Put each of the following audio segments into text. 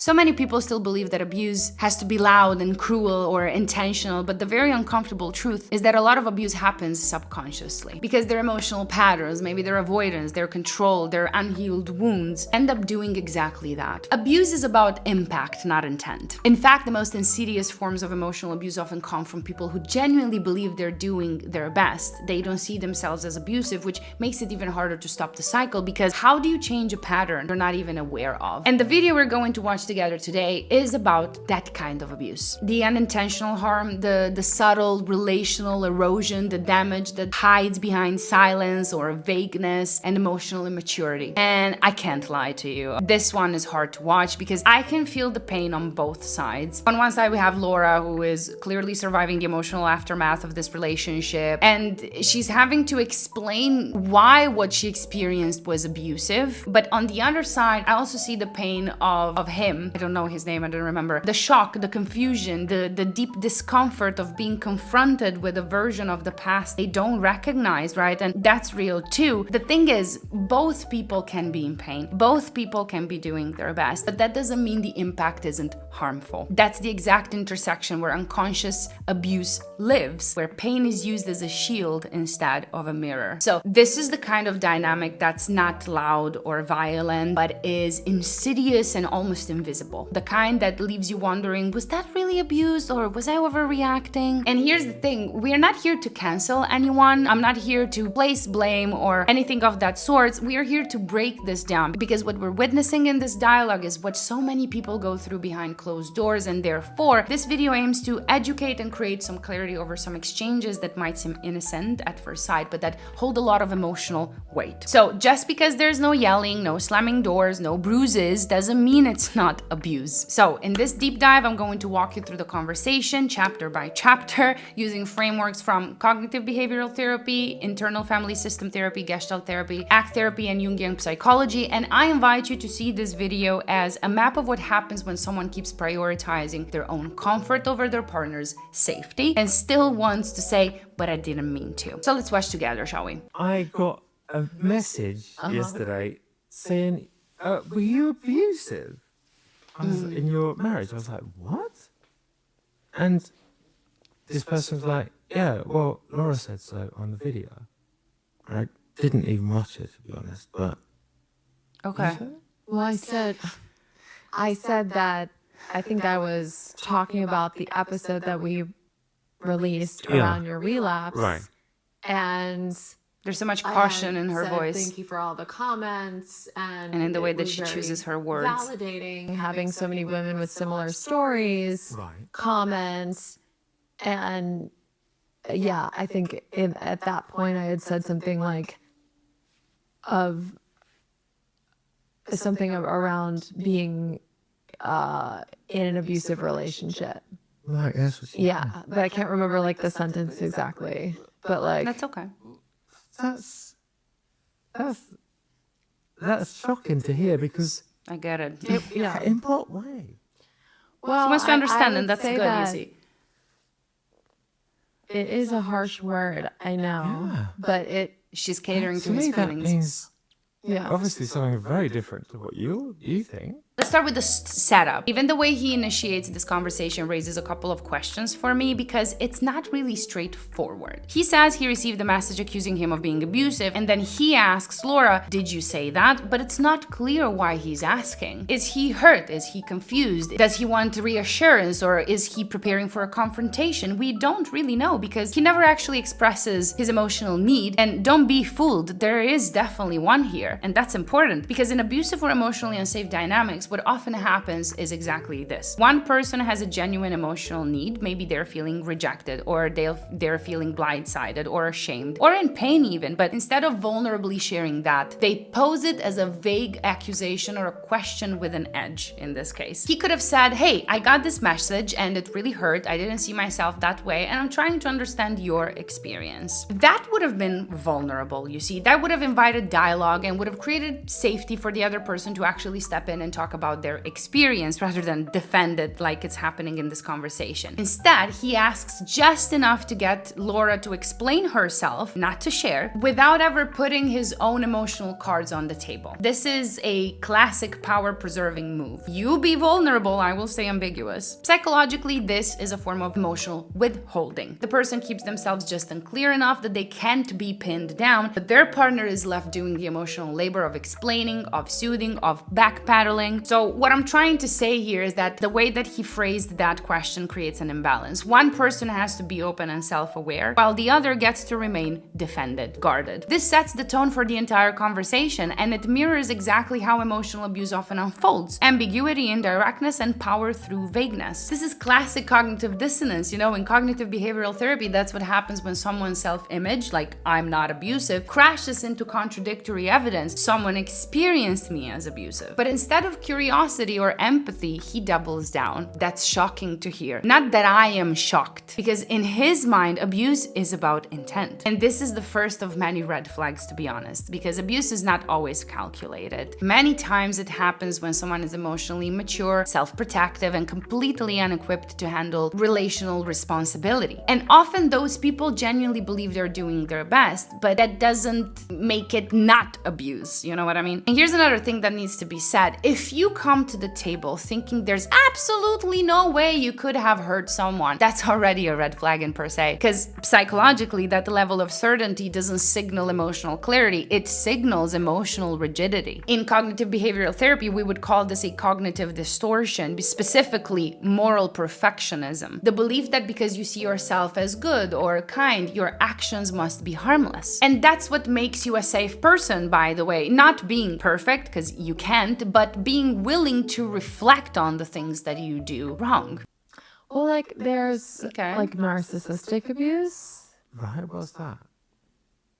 So many people still believe that abuse has to be loud and cruel or intentional, but the very uncomfortable truth is that a lot of abuse happens subconsciously because their emotional patterns, maybe their avoidance, their control, their unhealed wounds end up doing exactly that. Abuse is about impact, not intent. In fact, the most insidious forms of emotional abuse often come from people who genuinely believe they're doing their best. They don't see themselves as abusive, which makes it even harder to stop the cycle, because how do you change a pattern you're not even aware of? And the video we're going to watch together today is about that kind of abuse. The unintentional harm, the subtle relational erosion, the damage that hides behind silence or vagueness and emotional immaturity. And I can't lie to you, this one is hard to watch because I can feel the pain on both sides. On one side we have Laura, who is clearly surviving the emotional aftermath of this relationship, and she's having to explain why what she experienced was abusive. But on the other side, I also see the pain of him. I don't know his name, I don't remember. The shock, the confusion, the deep discomfort of being confronted with a version of the past they don't recognize, right? And that's real too. The thing is, both people can be in pain. Both people can be doing their best, but that doesn't mean the impact isn't harmful. That's the exact intersection where unconscious abuse lives, where pain is used as a shield instead of a mirror. So this is the kind of dynamic that's not loud or violent, but is insidious and almost invisible. The kind that leaves you wondering, was that really abuse or was I overreacting? And here's the thing, we are not here to cancel anyone. I'm not here to place blame or anything of that sort. We are here to break this down, because what we're witnessing in this dialogue is what so many people go through behind closed doors, and therefore this video aims to educate and create some clarity over some exchanges that might seem innocent at first sight, but that hold a lot of emotional weight. So just because there's no yelling, no slamming doors, no bruises, doesn't mean it's not abuse. So in this deep dive, I'm going to walk you through the conversation chapter by chapter, using frameworks from cognitive behavioral therapy, internal family system therapy, Gestalt therapy, ACT therapy, and Jungian psychology. And I invite you to see this video as a map of what happens when someone keeps prioritizing their own comfort over their partner's safety and still wants to say, but I didn't mean to. So let's watch together, shall we? I got a message yesterday saying, were you abusive in your marriage? I was like, what? And this person was like, yeah, well, Laura said so on the video. And I didn't even watch it, to be honest, but... Okay. Well, I said that I think I was talking about the episode that we released around your relapse. Right. And there's so much caution in her said, voice. Thank you for all the comments. And in the way it that was she very chooses her words. Validating having so many women with similar stories, Right. comments. And yeah, I think at that point I had said something like something around being in an abusive relationship. Right, that's what she Yeah, but I can't remember like the sentence exactly. But like That's okay. That's shocking to hear, because I get it. yeah. in what way? Well, She wants to I understand, would and that's say good, you that see. It is a harsh word, I know, Yeah. but She's catering to To his me, that feelings. means yeah. obviously something very different to what you think. Let's start with the setup. Even the way he initiates this conversation raises a couple of questions for me, because it's not really straightforward. He says he received a message accusing him of being abusive, and then he asks Laura, did you say that? But it's not clear why he's asking. Is he hurt? Is he confused? Does he want reassurance, or is he preparing for a confrontation? We don't really know, because he never actually expresses his emotional need. And don't be fooled, there is definitely one here. And that's important, because in abusive or emotionally unsafe dynamics, what often happens is exactly this. One person has a genuine emotional need. Maybe they're feeling rejected, or they're feeling blindsided or ashamed or in pain even. But instead of vulnerably sharing that, they pose it as a vague accusation or a question with an edge in this case. He could have said, hey, I got this message and it really hurt. I didn't see myself that way, and I'm trying to understand your experience. That would have been vulnerable, you see. That would have invited dialogue and would have created safety for the other person to actually step in and talk about their experience rather than defend it like it's happening in this conversation. Instead, he asks just enough to get Laura to explain herself, not to share, without ever putting his own emotional cards on the table. This is a classic power-preserving move. You be vulnerable, I will say ambiguous. Psychologically, this is a form of emotional withholding. The person keeps themselves just unclear enough that they can't be pinned down, but their partner is left doing the emotional labor of explaining, of soothing, of backpedaling. So what I'm trying to say here is that the way that he phrased that question creates an imbalance. One person has to be open and self-aware, while the other gets to remain defended, guarded. This sets the tone for the entire conversation, and it mirrors exactly how emotional abuse often unfolds: ambiguity, indirectness, and power through vagueness. This is classic cognitive dissonance. You know, in cognitive behavioral therapy, that's what happens when someone's self-image, like I'm not abusive, crashes into contradictory evidence. Someone experienced me as abusive. But instead of curiosity or empathy, he doubles down. That's shocking to hear. Not that I am shocked, because in his mind, abuse is about intent. And this is the first of many red flags, to be honest, because abuse is not always calculated. Many times it happens when someone is emotionally immature, self-protective, and completely unequipped to handle relational responsibility. And often those people genuinely believe they're doing their best, but that doesn't make it not abuse. You know what I mean? And here's another thing that needs to be said. If you come to the table thinking there's absolutely no way you could have hurt someone, that's already a red flag in per se. Because psychologically, that level of certainty doesn't signal emotional clarity, it signals emotional rigidity. In cognitive behavioral therapy, we would call this a cognitive distortion, specifically moral perfectionism. The belief that because you see yourself as good or kind, your actions must be harmless. And that's what makes you a safe person, by the way. Not being perfect, because you can't, but being willing to reflect on the things that you do wrong. Well, like there's like narcissistic abuse. Right, what's that?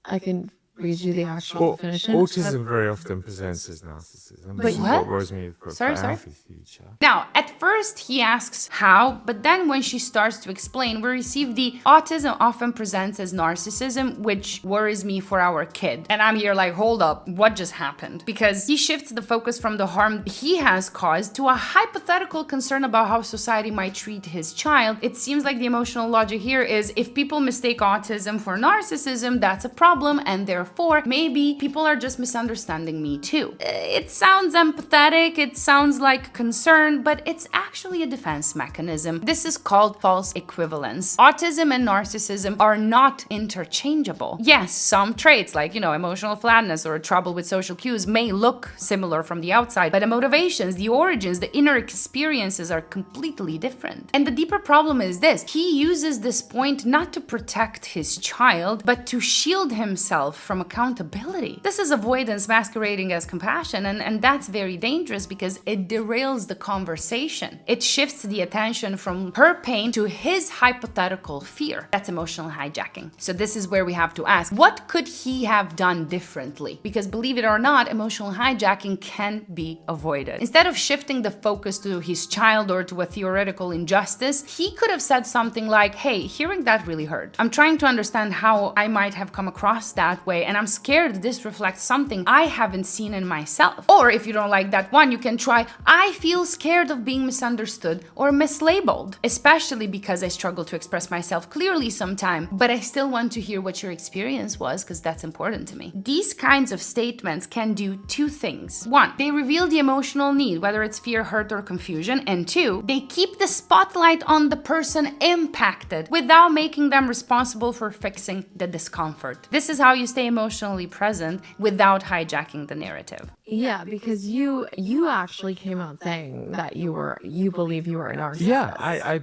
I can read you the actual definition. Autism very often presents as narcissism. Wait, what? Worries me for Sorry? future. Now, at first he asks how, but then when she starts to explain, we receive the autism often presents as narcissism, which worries me for our kid. And I'm here like, hold up, what just happened? Because he shifts the focus from the harm he has caused to a hypothetical concern about how society might treat his child. It seems like the emotional logic here is if people mistake autism for narcissism, that's a problem, and therefore maybe people are just misunderstanding me too. It sounds empathetic, it sounds like concern, but it's actually a defense mechanism. This is called false equivalence. Autism and narcissism are not interchangeable. Yes, some traits like, emotional flatness or trouble with social cues may look similar from the outside, but the motivations, the origins, the inner experiences are completely different. And the deeper problem is this: he uses this point not to protect his child, but to shield himself from accountability. This is avoidance masquerading as compassion, and that's very dangerous because it derails the conversation. It shifts the attention from her pain to his hypothetical fear. That's emotional hijacking. So this is where we have to ask, what could he have done differently? Because believe it or not, emotional hijacking can be avoided. Instead of shifting the focus to his child or to a theoretical injustice, he could have said something like, hey, hearing that really hurt. I'm trying to understand how I might have come across that way, and I'm scared this reflects something I haven't seen in myself. Or if you don't like that one, you can try, I feel scared of being misunderstood or mislabeled, especially because I struggle to express myself clearly sometimes, but I still want to hear what your experience was because that's important to me. These kinds of statements can do two things. One, they reveal the emotional need, whether it's fear, hurt, or confusion, and two, they keep the spotlight on the person impacted without making them responsible for fixing the discomfort. This is how you stay emotionally present without hijacking the narrative. Yeah, because you actually came out saying that you believe you were a narcissist. Yeah, I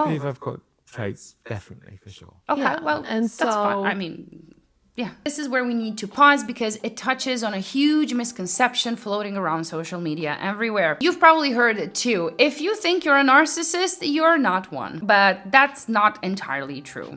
believe I've got traits, definitely, for sure. Okay, Yeah, well, and that's fine. I mean, yeah. This is where we need to pause because it touches on a huge misconception floating around social media everywhere. You've probably heard it too. If you think you're a narcissist, you're not one. But that's not entirely true.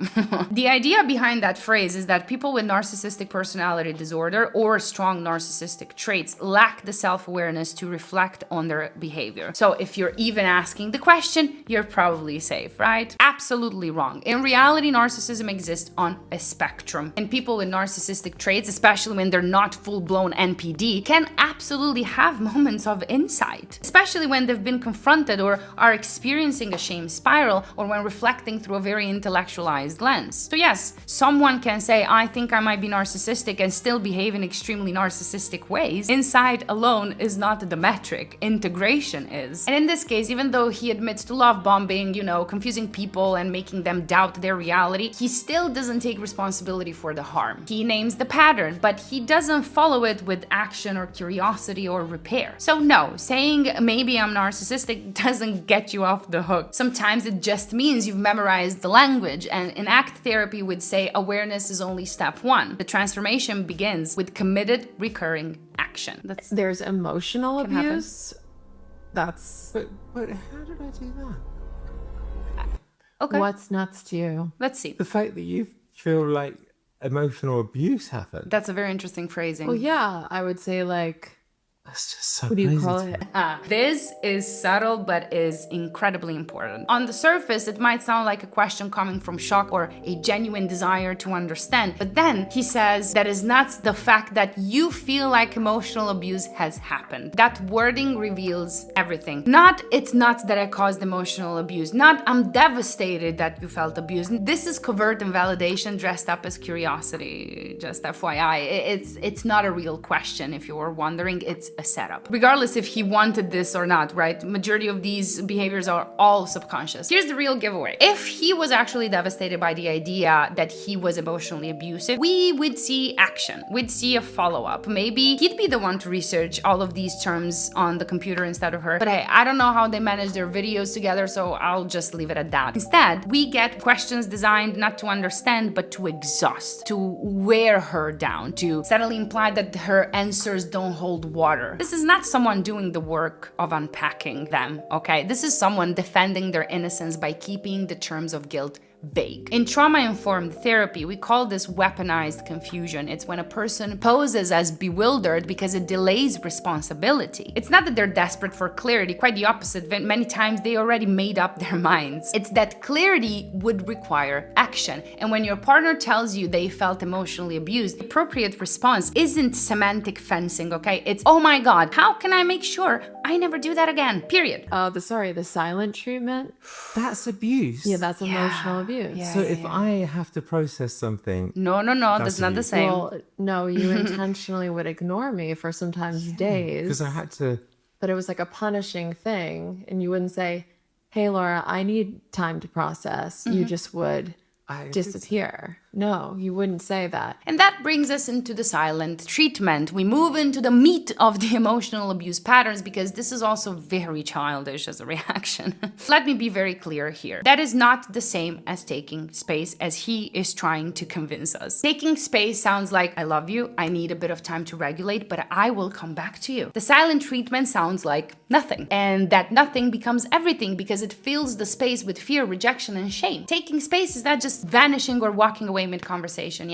The idea behind that phrase is that people with narcissistic personality disorder or strong narcissistic traits lack the self-awareness to reflect on their behavior. So if you're even asking the question, you're probably safe, right? Absolutely wrong. In reality, narcissism exists on a spectrum, and people with with narcissistic traits, especially when they're not full-blown NPD, can absolutely have moments of insight, especially when they've been confronted or are experiencing a shame spiral, or when reflecting through a very intellectualized lens. So yes, someone can say, I think I might be narcissistic, and still behave in extremely narcissistic ways. Inside alone is not the metric, integration is. And in this case, even though he admits to love bombing, confusing people and making them doubt their reality, he still doesn't take responsibility for the harm. He names the pattern, but he doesn't follow it with action or curiosity or repair. So no, saying maybe I'm narcissistic doesn't get you off the hook. Sometimes it just means you've memorized the language, and in ACT therapy would say awareness is only step one. The transformation begins with committed, recurring action. There's emotional abuse. But how did I do that? Okay. What's nuts to you? Let's see. The fact that you feel like emotional abuse happened. That's a very interesting phrasing. Well, yeah, I would say That's just so what do you crazy call to me. it? This is subtle, but is incredibly important. On the surface, it might sound like a question coming from shock or a genuine desire to understand. But then he says that is not the fact that you feel like emotional abuse has happened. That wording reveals everything. Not, it's not that I caused emotional abuse. Not, I'm devastated that you felt abused. This is covert invalidation dressed up as curiosity. Just FYI, it's not a real question. If you were wondering, it's a setup. Regardless if he wanted this or not, right? Majority of these behaviors are all subconscious. Here's the real giveaway. If he was actually devastated by the idea that he was emotionally abusive, we would see action. We'd see a follow-up. Maybe he'd be the one to research all of these terms on the computer instead of her. But hey, I don't know how they manage their videos together, so I'll just leave it at that. Instead, we get questions designed not to understand, but to exhaust, to wear her down, to subtly imply that her answers don't hold water. This is not someone doing the work of unpacking them, okay? This is someone defending their innocence by keeping the terms of guilt vague. In trauma-informed therapy, we call this weaponized confusion. It's when a person poses as bewildered because it delays responsibility. It's not that they're desperate for clarity, quite the opposite. Many times they already made up their minds. It's that clarity would require action. And when your partner tells you they felt emotionally abused, the appropriate response isn't semantic fencing, okay? It's, oh my God, how can I make sure I never do that again? Period. The silent treatment. That's abuse. Yeah, that's emotional abuse. Yeah, So if I have to process something, No, that's not the abuse. same. Well, no, you intentionally would ignore me for sometimes days. because I had to. But it was like a punishing thing. And you wouldn't say, hey, Laura, I need time to process. You just would disappear. No, you wouldn't say that. And that brings us into the silent treatment. We move into the meat of the emotional abuse patterns, because this is also very childish as a reaction. Let me be very clear here. That is not the same as taking space, as he is trying to convince us. Taking space sounds like, I love you, I need a bit of time to regulate, but I will come back to you. The silent treatment sounds like nothing. And that nothing becomes everything because it fills the space with fear, rejection, and shame. Taking space is not just vanishing or walking away mid-conversation.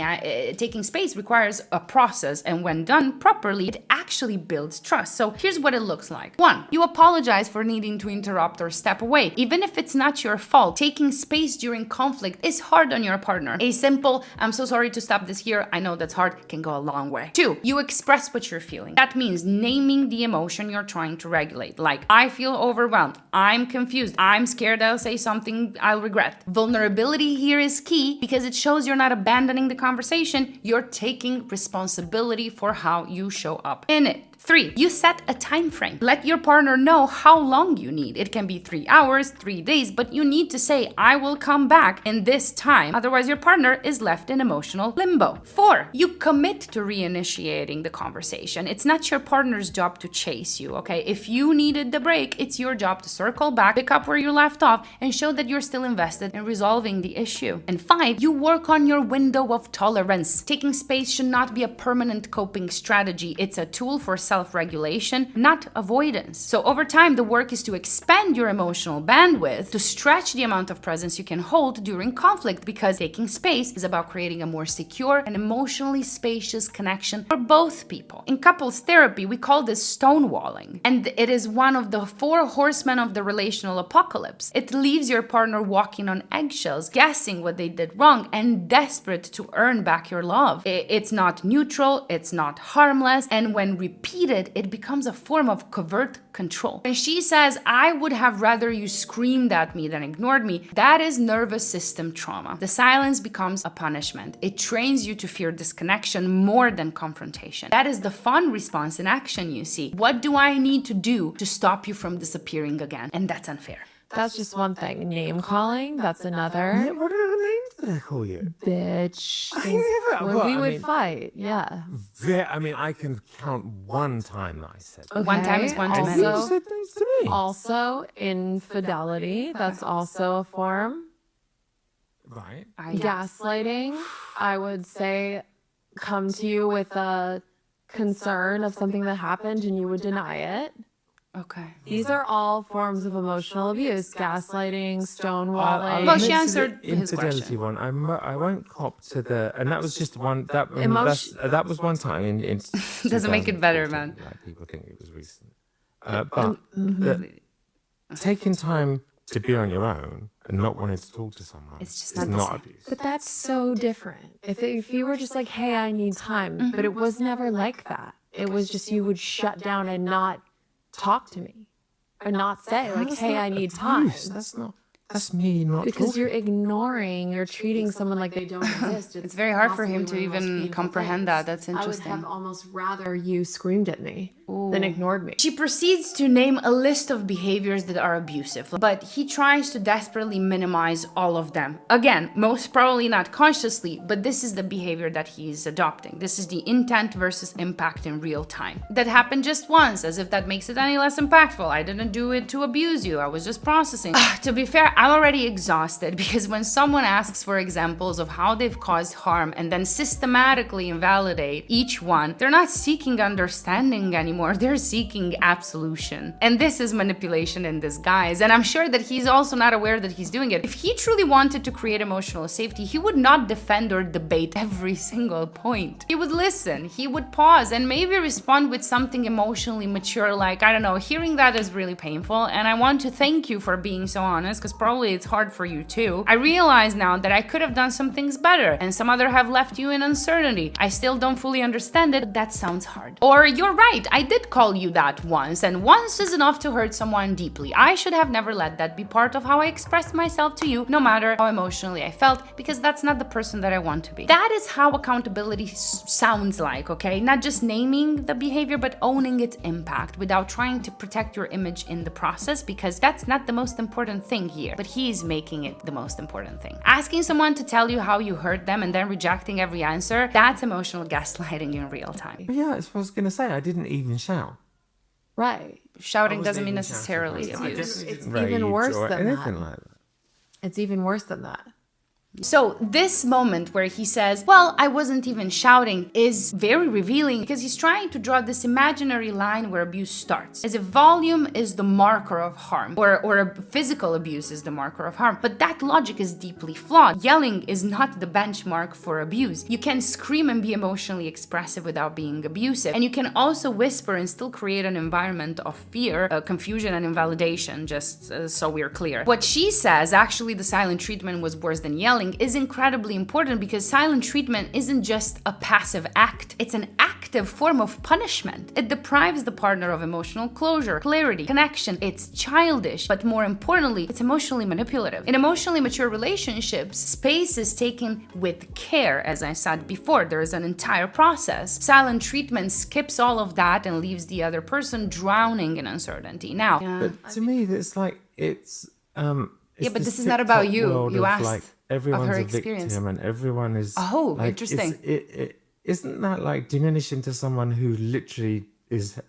Taking space requires a process, and when done properly, it actually builds trust. So here's what it looks like. 1, you apologize for needing to interrupt or step away. Even if it's not your fault, taking space during conflict is hard on your partner. A simple, I'm so sorry to stop this here, I know that's hard, can go a long way. 2, you express what you're feeling. That means naming the emotion you're trying to regulate. Like, I feel overwhelmed, I'm confused, I'm scared I'll say something I'll regret. Vulnerability here is key because it shows you're not abandoning the conversation, you're taking responsibility for how you show up in it. 3, you set a time frame. Let your partner know how long you need. It can be 3 hours, 3 days, but you need to say, I will come back in this time. Otherwise, your partner is left in emotional limbo. 4, you commit to reinitiating the conversation. It's not your partner's job to chase you, okay? If you needed the break, it's your job to circle back, pick up where you left off, and show that you're still invested in resolving the issue. And 5, you work on your window of tolerance. Taking space should not be a permanent coping strategy. It's a tool for self-regulation, not avoidance. So over time, the work is to expand your emotional bandwidth, to stretch the amount of presence you can hold during conflict, because taking space is about creating a more secure and emotionally spacious connection for both people. In couples therapy, we call this stonewalling, and it is one of the 4 horsemen of the relational apocalypse. It leaves your partner walking on eggshells, guessing what they did wrong, and desperate to earn back your love. It's not neutral, it's not harmless, and when repeated, it becomes a form of covert control. When she says, I would have rather you screamed at me than ignored me, that is nervous system trauma. The silence becomes a punishment. It trains you to fear disconnection more than confrontation. That is the fun response in action, you see. What do I need to do to stop you from disappearing again? And that's unfair. That's just one thing. Name calling, that's another. Yeah, what are the names that they call you? Bitch. I never- When well, we I would mean- fight, yeah. I mean, I can count one time that I said that. One time is one too And many. you Also, said things to me. also infidelity, that's also a form. Right. Gaslighting, I would say, come to you with a concern of something that happened and you would deny it. Okay. These are all forms of emotional abuse. Gaslighting, stonewalling. Well, she admit to answered the his infidelity question. one. I won't cop to the, and that was just one. Emotion- That was one time in Doesn't make it better, 2014, man. Like people think it was recent, but taking time to be on your own and not wanting to talk to someone It's just is not the not same. abuse. But that's so different. If you were just like, hey, I need time, but it was never like that. It was just you would shut down and not talk to me or not say like, hey, I need time. Abuse. That's me not Because talking. you're ignoring, you're treating someone like they don't exist. It's very hard for him possibly to one of the most even painful comprehend things. that. That's I would interesting. have almost rather you screamed at me than ignored me. She proceeds to name a list of behaviors that are abusive, but he tries to desperately minimize all of them. Again, most probably not consciously, but this is the behavior that he's adopting. This is the intent versus impact in real time. That happened just once, as if that makes it any less impactful. I didn't do it to abuse you, I was just processing. To be fair, I'm already exhausted because when someone asks for examples of how they've caused harm and then systematically invalidate each one, they're not seeking understanding anymore. They're seeking absolution. And this is manipulation in disguise. And I'm sure that he's also not aware that he's doing it. If he truly wanted to create emotional safety, he would not defend or debate every single point. He would listen, he would pause, and maybe respond with something emotionally mature, like, I don't know, hearing that is really painful, and I want to thank you for being so honest, because probably it's hard for you too. I realize now that I could have done some things better, and some other have left you in uncertainty. I still don't fully understand it, but that sounds hard. Or, you're right, I did call you that once, and once is enough to hurt someone deeply. I should have never let that be part of how I expressed myself to you, no matter how emotionally I felt, because that's not the person that I want to be. That is how accountability sounds like, okay? Not just naming the behavior, but owning its impact without trying to protect your image in the process, because that's not the most important thing here, but he's making it the most important thing. Asking someone to tell you how you hurt them and then rejecting every answer, that's emotional gaslighting in real time. Yeah, that's what I was going to say. I didn't even shout. Right. Shouting I doesn't wasn't mean even necessarily shouting. I abuse. definitely It's didn't even rage worse or than anything that. like that. It's even worse than that. So this moment where he says, well, I wasn't even shouting, is very revealing because he's trying to draw this imaginary line where abuse starts. As if volume is the marker of harm, or physical abuse is the marker of harm. But that logic is deeply flawed. Yelling is not the benchmark for abuse. You can scream and be emotionally expressive without being abusive. And you can also whisper and still create an environment of fear, confusion, and invalidation, just so we're clear. What she says, actually the silent treatment was worse than yelling, is incredibly important because silent treatment isn't just a passive act, it's an active form of punishment. It deprives the partner of emotional closure, clarity, connection. It's childish, but more importantly, it's emotionally manipulative. In emotionally mature relationships, space is taken with care, as I said before. There is an entire process. Silent treatment skips all of that and leaves the other person drowning in uncertainty. Now, But to me, it's like it's but this is not about TikTok you. world You of, asked like, of everyone's her a experience. victim and everyone is. Oh, like, interesting. Isn't that like diminishing to someone who literally is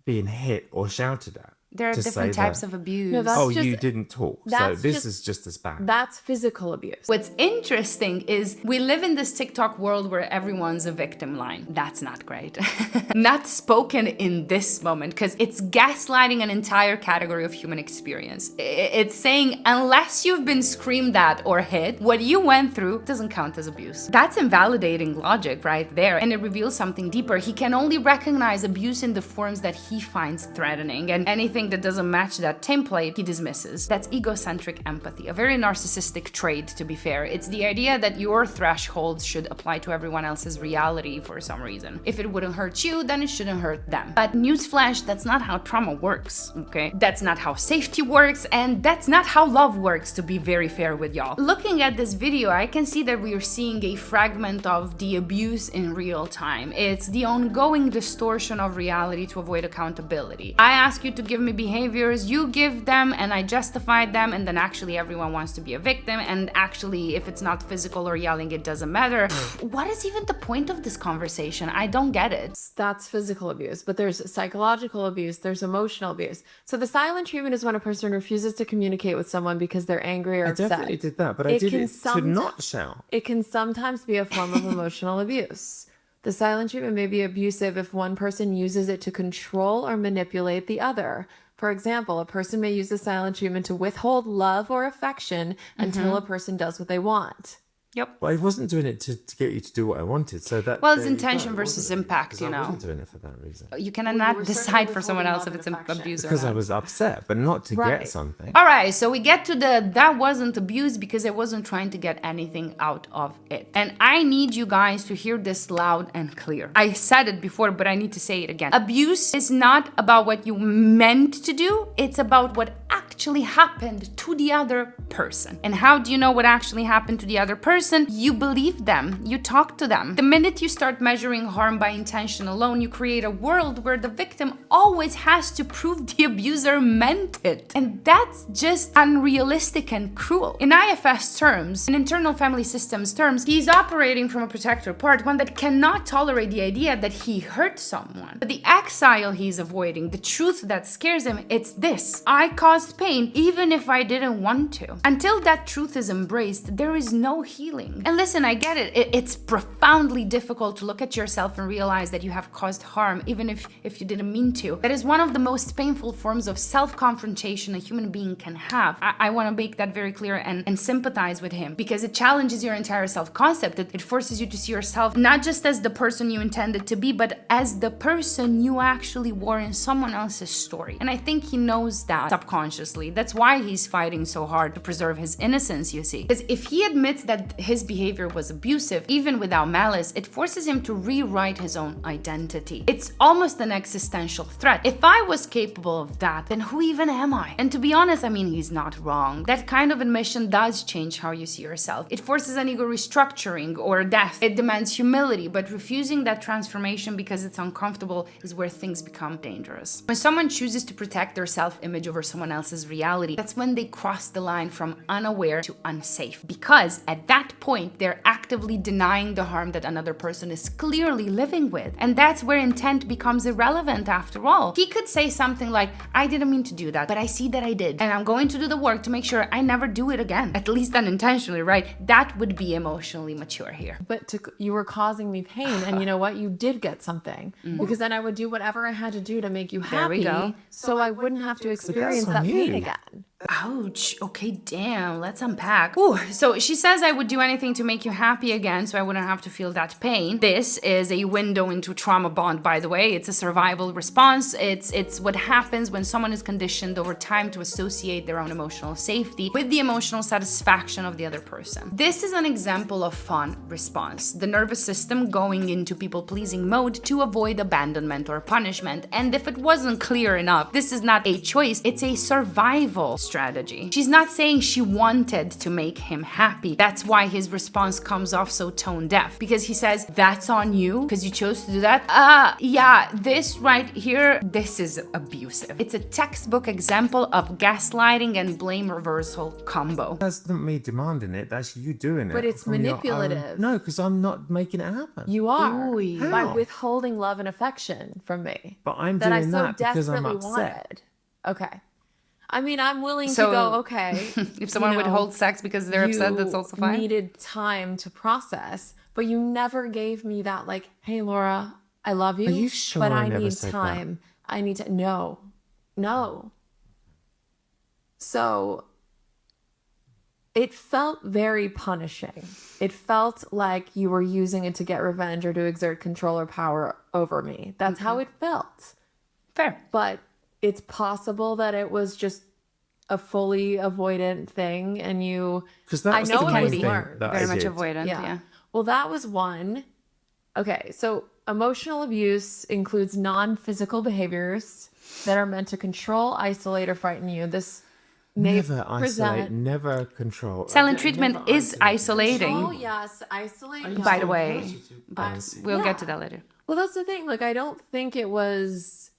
being hit or shouted at? There are to different say types that. of abuse. No, that's Oh, just- you didn't talk, so that's this just- is just as bad. That's physical abuse. What's interesting is we live in this TikTok world where everyone's a victim line. That's not great. Not spoken in this moment, because it's gaslighting an entire category of human experience. It's saying unless you've been screamed at or hit, what you went through doesn't count as abuse. That's invalidating logic right there, and it reveals something deeper. He can only recognize abuse in the forms that he finds threatening, and anything that doesn't match that template, he dismisses. That's egocentric empathy, a very narcissistic trait, to be fair. It's the idea that your thresholds should apply to everyone else's reality for some reason. If it wouldn't hurt you, then it shouldn't hurt them. But newsflash, that's not how trauma works, okay? That's not how safety works, and that's not how love works, to be very fair with y'all. Looking at this video, I can see that we are seeing a fragment of the abuse in real time. It's the ongoing distortion of reality to avoid accountability. I ask you to give me behaviors, you give them, and I justify them, and then actually everyone wants to be a victim, and actually if it's not physical or yelling, it doesn't matter. What is even the point of this conversation? I don't get it. That's physical abuse, but there's psychological abuse, there's emotional abuse. So the silent treatment is when a person refuses to communicate with someone because they're angry or I upset. definitely did that, but I did it to not shout. It can sometimes be a form of emotional abuse. The silent treatment may be abusive if one person uses it to control or manipulate the other. For example, a person may use the silent treatment to withhold love or affection until a person does what they want. Yep. Well, I wasn't doing it to get you to do what I wanted, so that. Well, it's there you go, intention it versus wasn't, impact, because you I know. wasn't doing it for that reason. You cannot Well, you were decide certainly for someone else if withholding it's love and abuse or Because I not. was upset, but not to Right. get something. All right, so we get to that wasn't abuse because I wasn't trying to get anything out of it. And I need you guys to hear this loud and clear. I said it before, but I need to say it again. Abuse is not about what you meant to do, it's about what actually happened to the other person. And how do you know what actually happened to the other person? You believe them, you talk to them. The minute you start measuring harm by intention alone, you create a world where the victim always has to prove the abuser meant it. And that's just unrealistic and cruel. In IFS terms, in internal family systems terms, he's operating from a protector part, one that cannot tolerate the idea that he hurt someone. But the exile he's avoiding, the truth that scares him, it's this: I caused pain even if I didn't want to. Until that truth is embraced, there is no healing. And listen, I get it. It's profoundly difficult to look at yourself and realize that you have caused harm, even if you didn't mean to. That is one of the most painful forms of self-confrontation a human being can have. I want to make that very clear and sympathize with him, because it challenges your entire self-concept. It forces you to see yourself not just as the person you intended to be, but as the person you actually were in someone else's story. And I think he knows that subconsciously. That's why he's fighting so hard to preserve his innocence, you see. Because if he admits that his behavior was abusive, even without malice, it forces him to rewrite his own identity. It's almost an existential threat. If I was capable of that, then who even am I? And to be honest, I mean, he's not wrong. That kind of admission does change how you see yourself. It forces an ego restructuring or death. It demands humility, but refusing that transformation because it's uncomfortable is where things become dangerous. When someone chooses to protect their self-image over someone else's reality, that's when they cross the line from unaware to unsafe. Because at that point, they're actively denying the harm that another person is clearly living with. And that's where intent becomes irrelevant after all. He could say something like, I didn't mean to do that, but I see that I did. And I'm going to do the work to make sure I never do it again. At least unintentionally, right? That would be emotionally mature here. But you were causing me pain, and you know what? You did get something. Because then I would do whatever I had to do to make you happy. There we go. So I wouldn't have to experience on that pain you. again. Ouch. Okay, damn. Let's unpack. Ooh, so she says I would do anything to make you happy again so I wouldn't have to feel that pain. This is a window into trauma bond, by the way. It's a survival response. It's what happens when someone is conditioned over time to associate their own emotional safety with the emotional satisfaction of the other person. This is an example of fawn response, the nervous system going into people-pleasing mode to avoid abandonment or punishment. And if it wasn't clear enough, this is not a choice, it's a survival strategy. She's not saying she wanted to make him happy. That's why his response comes off so tone deaf, because he says, that's on you because you chose to do that. Yeah, this right here, this is abusive. It's a textbook example of gaslighting and blame reversal combo. That's not me demanding it. That's you doing it. But it's from your manipulative. own- No, because I'm not making it happen. You are. Ooh, By how? withholding love and affection from me. But I'm that I doing so that because I'm desperately upset. wanted. Okay. I mean, I'm willing So, to go, okay. If someone withholds sex because they're upset, that's also fine. You needed time to process, but you never gave me that, like, hey, Laura, I love you. Are you sure but I I never need said time. I need to. No. So it felt very punishing. It felt like you were using it to get revenge or to exert control or power over me. That's how it felt. Fair. But it's possible that it was just a fully avoidant thing, and you. Because that I was know the it main was thing learned. that Very I much did. avoidant, yeah. Well, that was one. Okay, so emotional abuse includes non-physical behaviors that are meant to control, isolate, or frighten you. This may Never isolate, present. never control. Silent Never treatment is isolate. isolating, Oh yes, isolate. by no. the way. But we'll get to that later. Well, that's the thing. Like, I don't think it was.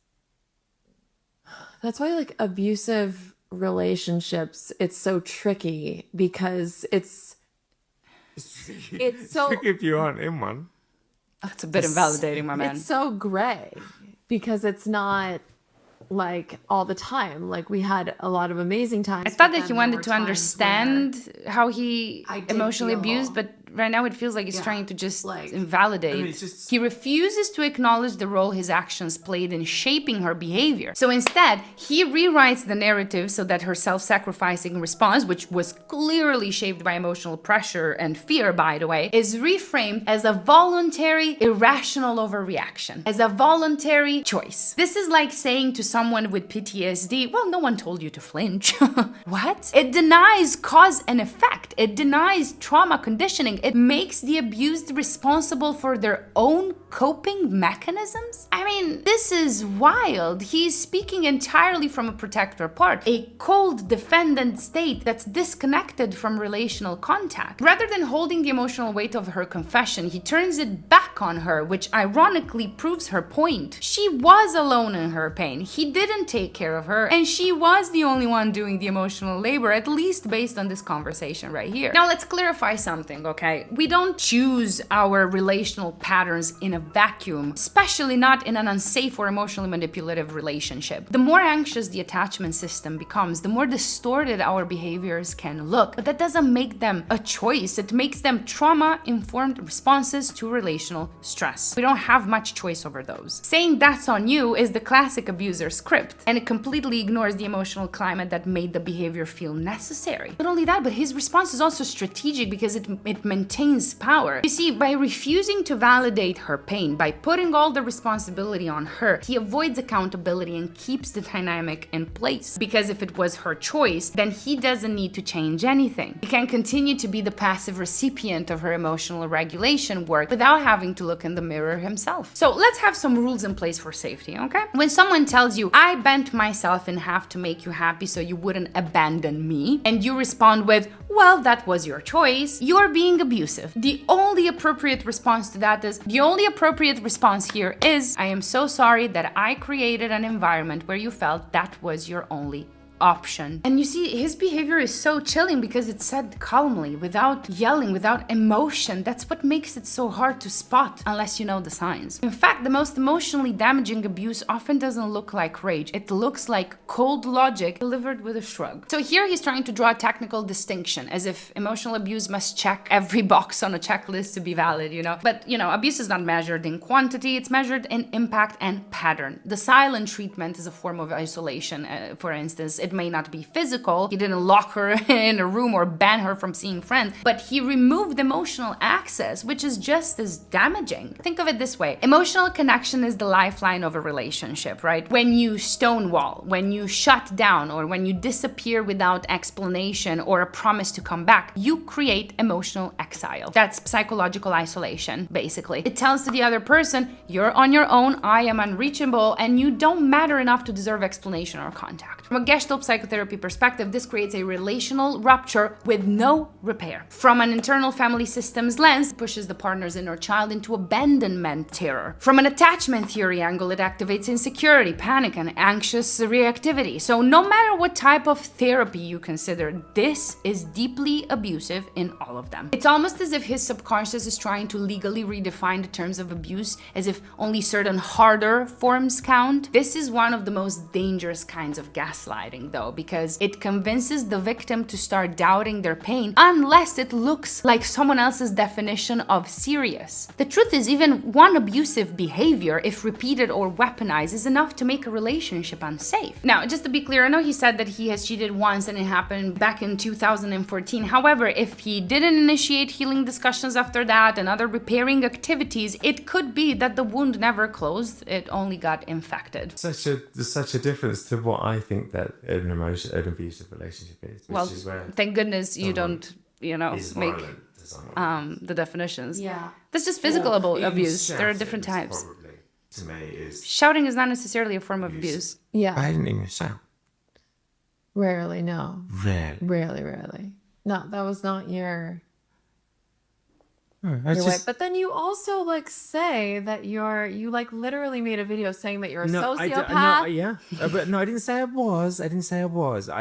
That's why, like, abusive relationships, it's so tricky because it's so If you aren't in one. That's a bit invalidating, my man. it's so gray because it's not like all the time. Like, we had a lot of amazing times. I thought that he wanted to understand how he I did emotionally feel- abused, but right now it feels like he's trying to just like- invalidate. I mean, it's just- He refuses to acknowledge the role his actions played in shaping her behavior. So instead, he rewrites the narrative so that her self-sacrificing response, which was clearly shaped by emotional pressure and fear, by the way, is reframed as a voluntary, irrational overreaction, as a voluntary choice. This is like saying to someone with PTSD, well, no one told you to flinch. What? It denies cause and effect. It denies trauma conditioning. It makes the abused responsible for their own coping mechanisms? I mean, this is wild. He's speaking entirely from a protector part, a cold defendant state that's disconnected from relational contact. Rather than holding the emotional weight of her confession, he turns it back on her, which ironically proves her point. She was alone in her pain. He didn't take care of her, and she was the only one doing the emotional labor, at least based on this conversation right here. Now, let's clarify something, okay? We don't choose our relational patterns in a vacuum, especially not in an unsafe or emotionally manipulative relationship. The more anxious the attachment system becomes, the more distorted our behaviors can look. But that doesn't make them a choice. It makes them trauma-informed responses to relational stress. We don't have much choice over those. Saying that's on you is the classic abuser script, and it completely ignores the emotional climate that made the behavior feel necessary. Not only that, but his response is also strategic because it maintains power. You see, by refusing to validate her pain, by putting all the responsibility on her, he avoids accountability and keeps the dynamic in place. Because if it was her choice, then he doesn't need to change anything. He can continue to be the passive recipient of her emotional regulation work without having to look in the mirror himself. So let's have some rules in place for safety, okay? When someone tells you, I bent myself in half to make you happy so you wouldn't abandon me, and you respond with, well, that was your choice, you're being abusive. The only appropriate response to that is, the only appropriate response here is, I am so sorry that I created an environment where you felt that was your only option. And you see, his behavior is so chilling because it's said calmly, without yelling, without emotion. That's what makes it so hard to spot unless you know the signs. In fact, the most emotionally damaging abuse often doesn't look like rage. It looks like cold logic delivered with a shrug. So here he's trying to draw a technical distinction, as if emotional abuse must check every box on a checklist to be valid, you know? But, you know, abuse is not measured in quantity, it's measured in impact and pattern. The silent treatment is a form of isolation, for instance. It may not be physical. He didn't lock her in a room or ban her from seeing friends, but he removed emotional access, which is just as damaging. Think of it this way. Emotional connection is the lifeline of a relationship, right? When you stonewall, when you shut down, or when you disappear without explanation or a promise to come back, you create emotional exile. That's psychological isolation, basically. It tells to the other person, you're on your own, I am unreachable, and you don't matter enough to deserve explanation or contact. From a Gestalt psychotherapy perspective, this creates a relational rupture with no repair. From an internal family systems lens, it pushes the partner's inner child into abandonment terror. From an attachment theory angle, it activates insecurity, panic, and anxious reactivity. So no matter what type of therapy you consider, this is deeply abusive in all of them. It's almost as if his subconscious is trying to legally redefine the terms of abuse, as if only certain harder forms count. This is one of the most dangerous kinds of gaslighting, though, because it convinces the victim to start doubting their pain unless it looks like someone else's definition of serious. The truth is, even one abusive behavior, if repeated or weaponized, is enough to make a relationship unsafe. Now, just to be clear, I know he said that he has cheated once and it happened back in 2014. However, if he didn't initiate healing discussions after that and other repairing activities, it could be that the wound never closed, it only got infected. There's such a difference to what I think that an abusive relationship is. Well, is where thank goodness you don't, is make violent to someone. the definitions. Yeah. That's just physical Even abuse. There are shouting different is types. Probably, to me, is Shouting is not necessarily a form of abuse. Yeah. I didn't even shout. Rarely, no. Rarely. Rarely. No, that was not your I way. But then you also like say that you like literally made a video saying that you're a sociopath. But no, I didn't say I was. I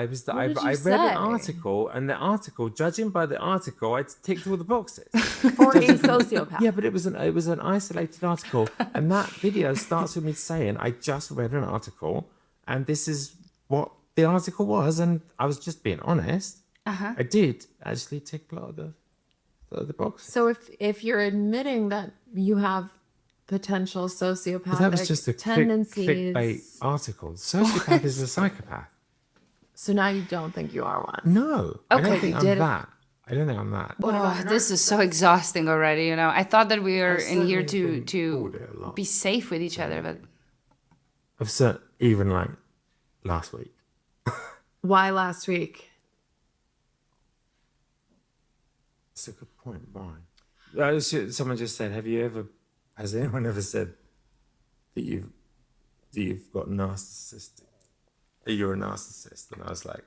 was. I did you read say? an article, and the article, judging by the article, I ticked all the boxes. For a sociopath. Yeah, but it was an isolated article, and that video starts with me saying I just read an article, and this is what the article was, and I was just being honest. I did actually tick a lot of the boxes. So if you're admitting that you have potential sociopathic That was just a tendencies, clickbait article. Sociopath is a psychopath. so now you don't think you are one. No, I Okay, don't think you I'm did it. that. I don't think I'm that. Oh, this is so exhausting already, I thought that we were in here certainly to called it a lot. be safe with each other, but I've said even like last week. Why last week? It's a good point. Why? Someone just said, has anyone ever said that you've got narcissistic, that you're a narcissist? And I was like,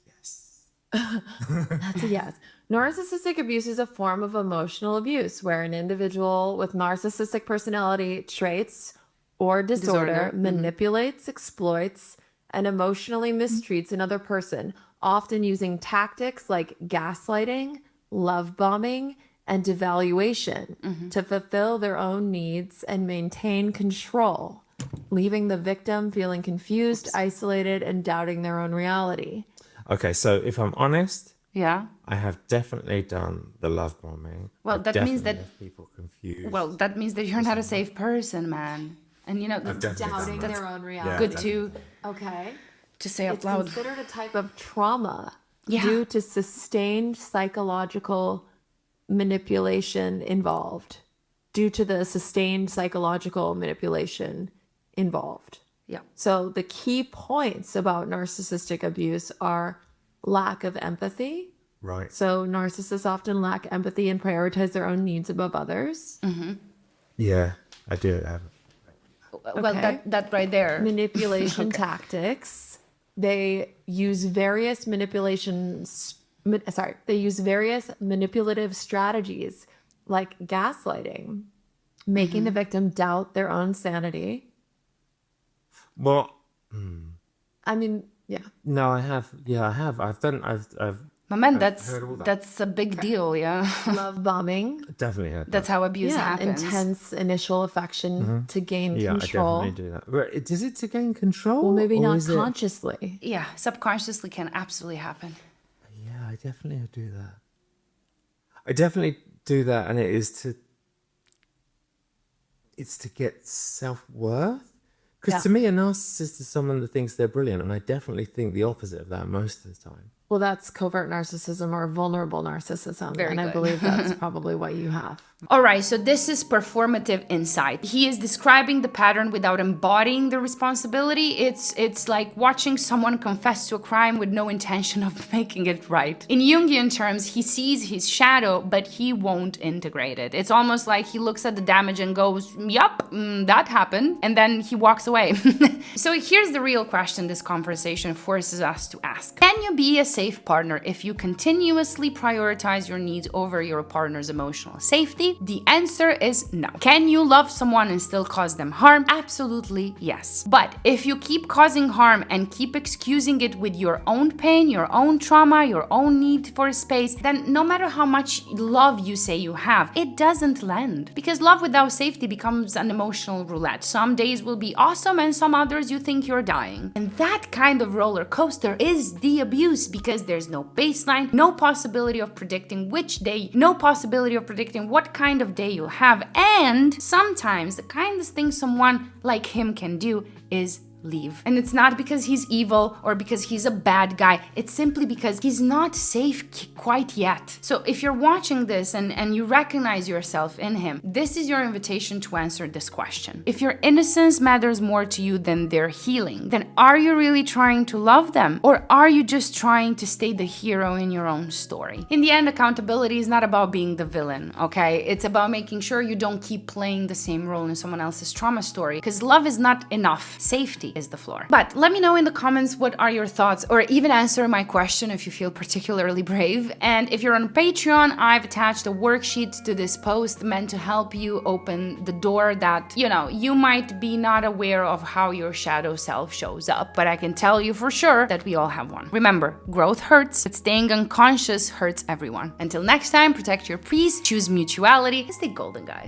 yes. That's a yes. Narcissistic abuse is a form of emotional abuse where an individual with narcissistic personality traits or disorder manipulates, exploits, and emotionally mistreats another person, often using tactics like gaslighting, love bombing, and devaluation to fulfill their own needs and maintain control, leaving the victim feeling confused, isolated, and doubting their own reality. Okay, so if I'm honest, yeah. I have definitely done the love bombing. Well, I've that means definitely that- left people confused. Well, that means that you're not a safe person, man. And I've definitely Doubting done that. their own reality. Yeah, good definitely. Okay. to say out It's loud. considered a type of trauma Yeah. due to sustained psychological manipulation involved. Due to the sustained psychological manipulation involved. Yeah. So the key points about narcissistic abuse are lack of empathy. Right. So narcissists often lack empathy and prioritize their own needs above others. Yeah, I do have. Well, Okay. that right there. Manipulation tactics. They use various they use various manipulative strategies like gaslighting, making the victim doubt their own sanity. Well, I mean, yeah. no, I have. Yeah, I have. I've My man, heard all that. that's a big deal, yeah. Love bombing. definitely heard That's how abuse happens. Intense initial affection to gain Yeah, control. I definitely do that. But is it to gain control? Well, maybe or not is it- consciously. Yeah, subconsciously can absolutely happen. Yeah, I definitely do that. I definitely do that, and it's to get self-worth. Because Yeah. to me, a narcissist is someone that thinks they're brilliant, and I definitely think the opposite of that most of the time. Well, that's covert narcissism or vulnerable narcissism. Very and I good. believe that's probably what you have. All right, so this is performative insight. He is describing the pattern without embodying the responsibility. It's like watching someone confess to a crime with no intention of making it right. In Jungian terms, he sees his shadow, but he won't integrate it. It's almost like he looks at the damage and goes, yup, that happened, and then he walks away. So here's the real question this conversation forces us to ask. Can you be a safe partner if you continuously prioritize your needs over your partner's emotional safety? The answer is no. Can you love someone and still cause them harm? Absolutely yes. But if you keep causing harm and keep excusing it with your own pain, your own trauma, your own need for space, then no matter how much love you say you have, it doesn't land. Because love without safety becomes an emotional roulette. Some days will be awesome and some others you think you're dying. And that kind of roller coaster is the abuse, because there's no baseline, no possibility of predicting which day, no possibility of predicting what kind of day you'll have, and sometimes the kindest thing someone like him can do is leave. And it's not because he's evil or because he's a bad guy. It's simply because he's not safe quite yet. So if you're watching this and you recognize yourself in him, this is your invitation to answer this question. If your innocence matters more to you than their healing, then are you really trying to love them? Or are you just trying to stay the hero in your own story? In the end, accountability is not about being the villain, okay? It's about making sure you don't keep playing the same role in someone else's trauma story, because love is not enough. Safety is the floor. But let me know in the comments what are your thoughts, or even answer my question if you feel particularly brave. And if you're on Patreon, I've attached a worksheet to this post meant to help you open the door that, you might be not aware of how your shadow self shows up, but I can tell you for sure that we all have one. Remember, growth hurts, but staying unconscious hurts everyone. Until next time, protect your peace, choose mutuality, and stay golden, guys.